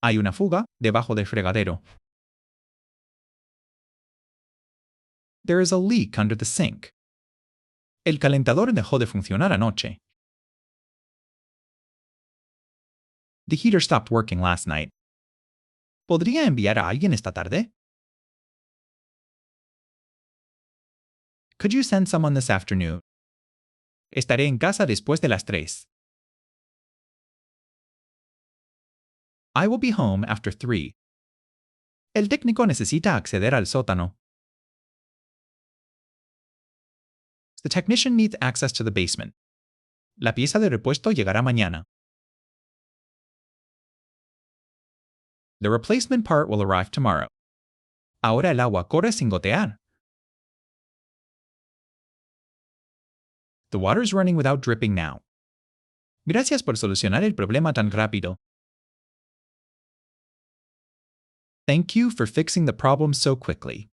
Hay una fuga debajo del fregadero. There is a leak under the sink. El calentador dejó de funcionar anoche. The heater stopped working last night. ¿Podría enviar a alguien esta tarde? Could you send someone this afternoon? Estaré en casa después de las 3. I will be home after 3. El técnico necesita acceder al sótano. The technician needs access to the basement. La pieza de repuesto llegará mañana. The replacement part will arrive tomorrow. Ahora el agua corre sin gotear. The water's running without dripping now. Gracias por solucionar el problema tan rápido. Thank you for fixing the problem so quickly.